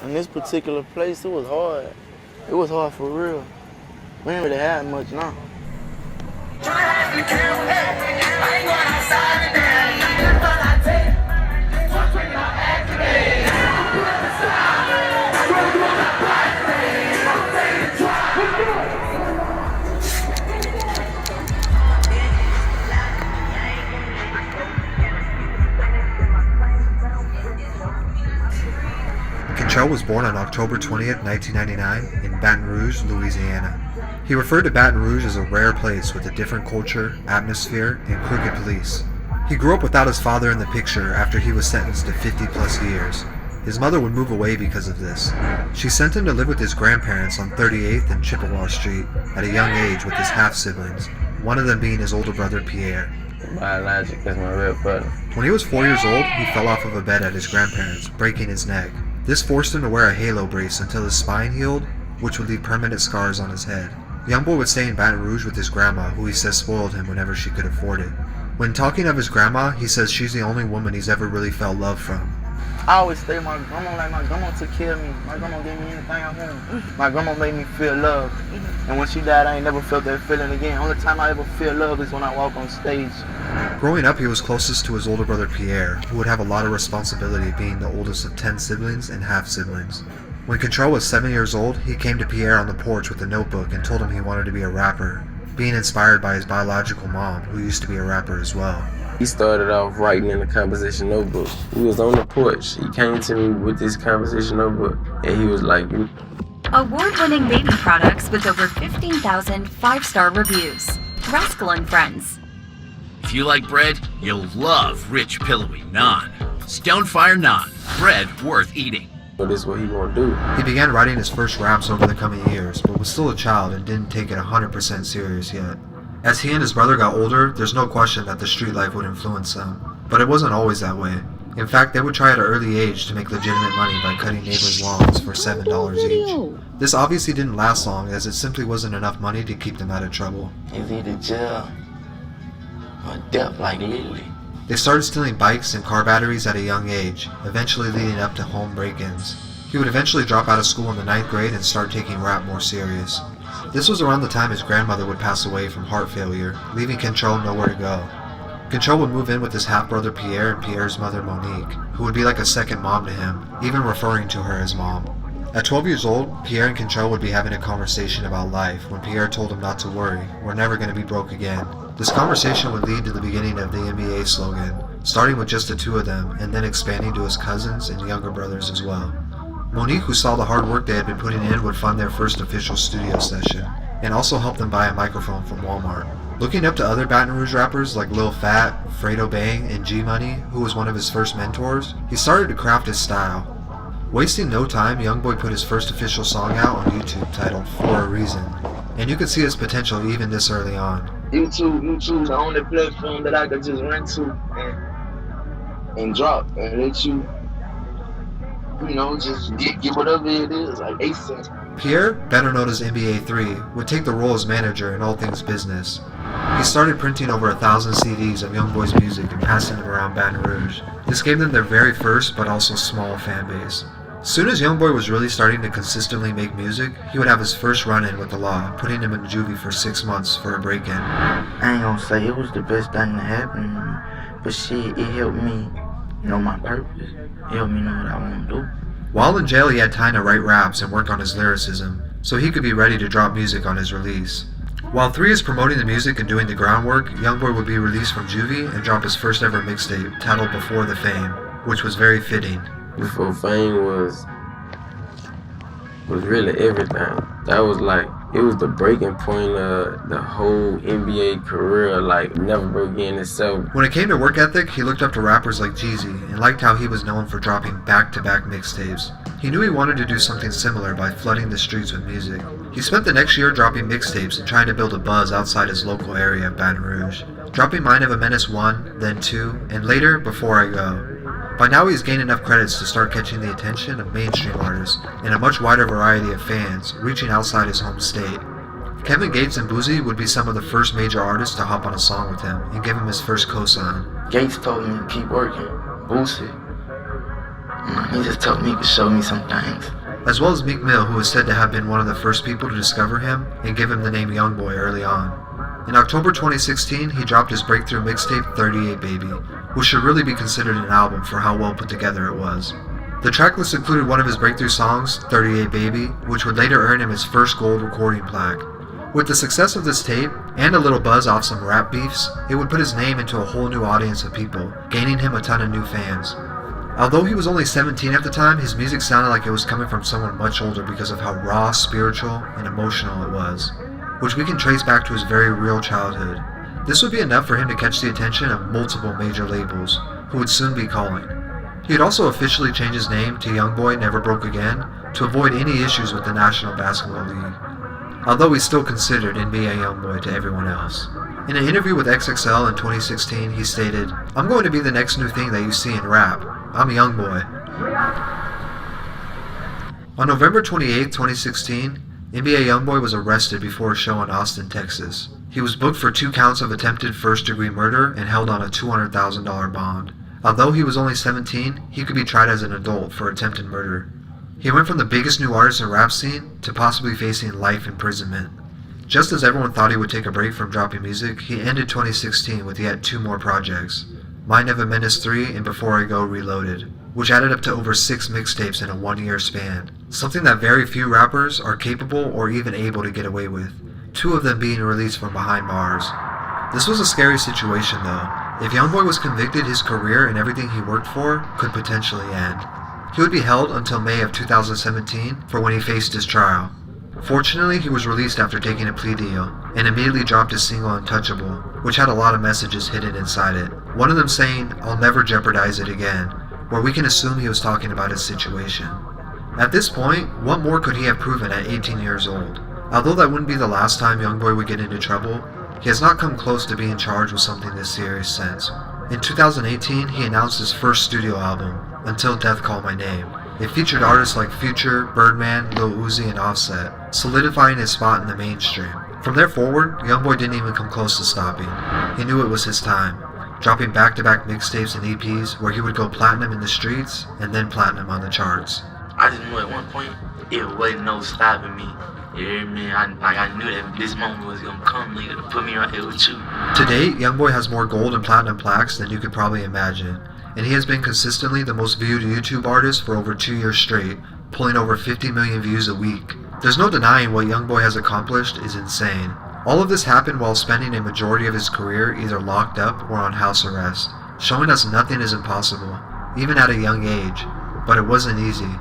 In this particular place, it was hard. It was hard for real. We didn't really have much now. Cantrell was born on October 20th, 1999 in Baton Rouge, Louisiana. He referred to Baton Rouge as a rare place with a different culture, atmosphere, and crooked police. He grew up without his father in the picture after he was sentenced to 50 plus years. His mother would move away because of this. She sent him to live with his grandparents on 38th and Chippewa Street at a young age with his half-siblings, one of them being his older brother Pierre. Biologic, that's my real brother. When he was 4 years old, he fell off of a bed at his grandparents', breaking his neck. This forced him to wear a halo brace until his spine healed, which would leave permanent scars on his head. Youngboy would stay in Baton Rouge with his grandma, who he says spoiled him whenever she could afford it. When talking of his grandma, he says she's the only woman he's ever really felt love from. I always say my grandma, like my grandma took care of me. My grandma gave me anything I wanted. My grandma made me feel love. And when she died, I ain't never felt that feeling again. Only time I ever feel love is when I walk on stage. Growing up, he was closest to his older brother Pierre, who would have a lot of responsibility being the oldest of 10 siblings and half-siblings. When Cantrell was 7 years old, he came to Pierre on the porch with a notebook and told him he wanted to be a rapper, being inspired by his biological mom, who used to be a rapper as well. He started off writing in the composition notebook. We was on the porch. He came to me with this composition notebook, and he was like, award-winning baby products with over 15,000 five-star reviews. Rascal and Friends. If you like bread, you'll love rich, pillowy naan. Stonefire naan, bread worth eating. "Well, this is what he gonna do." He began writing his first raps over the coming years, but was still a child and didn't take it 100% serious yet. As he and his brother got older, there's no question that the street life would influence them, but it wasn't always that way. In fact, they would try at an early age to make legitimate money by cutting neighbors' lawns for $7 each. This obviously didn't last long, as it simply wasn't enough money to keep them out of trouble. It's either jail or death, like literally. They started stealing bikes and car batteries at a young age, eventually leading up to home break-ins. He would eventually drop out of school in the 9th grade and start taking rap more serious. This was around the time his grandmother would pass away from heart failure, leaving Cantrell nowhere to go. Cantrell would move in with his half-brother Pierre and Pierre's mother Monique, who would be like a second mom to him, even referring to her as mom. At 12 years old, Pierre and Cantrell would be having a conversation about life when Pierre told him not to worry, we're never going to be broke again. This conversation would lead to the beginning of the NBA slogan, starting with just the two of them and then expanding to his cousins and younger brothers as well. Monique, who saw the hard work they had been putting in, would fund their first official studio session, and also help them buy a microphone from Walmart. Looking up to other Baton Rouge rappers like Lil Fat, Fredo Bang, and G-Money, who was one of his first mentors, he started to craft his style. Wasting no time, Youngboy put his first official song out on YouTube titled For a Reason, and you could see his potential even this early on. YouTube, the only platform that I could just run to and drop and let you, just get whatever it is, like ASAP. Pierre, better known as NBA 3, would take the role as manager in all things business. He started printing over 1,000 CDs of Youngboy's music and passing them around Baton Rouge. This gave them their very first but also small fan base. Soon as Youngboy was really starting to consistently make music, he would have his first run-in with the law, putting him in juvie for 6 months for a break-in. I ain't gonna say it was the best thing to happen, but shit, it helped me know my purpose. It helped me know what I want to do. While in jail, he had time to write raps and work on his lyricism, so he could be ready to drop music on his release. While 3 is promoting the music and doing the groundwork, Youngboy would be released from juvie and drop his first ever mixtape, titled Before the Fame, which was very fitting. Before Fame was really everything. That was like, it was the breaking point of the whole NBA career, like never broke again itself. When it came to work ethic, he looked up to rappers like Jeezy and liked how he was known for dropping back-to-back mixtapes. He knew he wanted to do something similar by flooding the streets with music. He spent the next year dropping mixtapes and trying to build a buzz outside his local area of Baton Rouge, dropping Mind of a Menace 1, then 2, and later Before I Go. By now he's gained enough credits to start catching the attention of mainstream artists and a much wider variety of fans, reaching outside his home state. Kevin Gates and Boosie would be some of the first major artists to hop on a song with him and give him his first cosign. Gates told me to keep working. Boosie, He just told me he could show me some things. As well as Meek Mill, who is said to have been one of the first people to discover him and give him the name Youngboy early on. In October 2016, he dropped his breakthrough mixtape 38 Baby, which should really be considered an album for how well put together it was. The tracklist included one of his breakthrough songs, 38 Baby, which would later earn him his first gold recording plaque. With the success of this tape, and a little buzz off some rap beefs, it would put his name into a whole new audience of people, gaining him a ton of new fans. Although he was only 17 at the time, his music sounded like it was coming from someone much older because of how raw, spiritual, and emotional it was, which we can trace back to his very real childhood. This would be enough for him to catch the attention of multiple major labels, who would soon be calling. He had also officially changed his name to Youngboy Never Broke Again to avoid any issues with the National Basketball League, although he's still considered NBA Youngboy to everyone else. In an interview with XXL in 2016, he stated, "I'm going to be the next new thing that you see in rap. I'm Youngboy." On November 28, 2016, NBA Youngboy was arrested before a show in Austin, Texas. He was booked for 2 counts of attempted first-degree murder and held on a $200,000 bond. Although he was only 17, he could be tried as an adult for attempted murder. He went from the biggest new artist in rap scene to possibly facing life imprisonment. Just as everyone thought he would take a break from dropping music, he ended 2016 with yet 2 more projects, Mind of a Menace 3 and Before I Go Reloaded, which added up to over 6 mixtapes in a 1-year span, something that very few rappers are capable or even able to get away with, 2 of them being released from behind bars. This was a scary situation though. If Youngboy was convicted, his career and everything he worked for could potentially end. He would be held until May of 2017 for when he faced his trial. Fortunately, he was released after taking a plea deal, and immediately dropped his single Untouchable, which had a lot of messages hidden inside it. One of them saying, "I'll never jeopardize it again," where we can assume he was talking about his situation. At this point, what more could he have proven at 18 years old? Although that wouldn't be the last time Youngboy would get into trouble, he has not come close to being charged with something this serious since. In 2018, he announced his first studio album, Until Death Call My Name. It featured artists like Future, Birdman, Lil Uzi, and Offset, solidifying his spot in the mainstream. From there forward, Youngboy didn't even come close to stopping. He knew it was his time, dropping back-to-back mixtapes and EPs where he would go platinum in the streets and then platinum on the charts. I just knew at one point it wasn't no stopping me. You hear me? I knew that this moment was gonna come, nigga, to put me right here with you. To date, Youngboy has more gold and platinum plaques than you could probably imagine, and he has been consistently the most viewed YouTube artist for over 2 years straight, pulling over 50 million views a week. There's no denying what Youngboy has accomplished is insane. All of this happened while spending a majority of his career either locked up or on house arrest, showing us nothing is impossible, even at a young age, but it wasn't easy.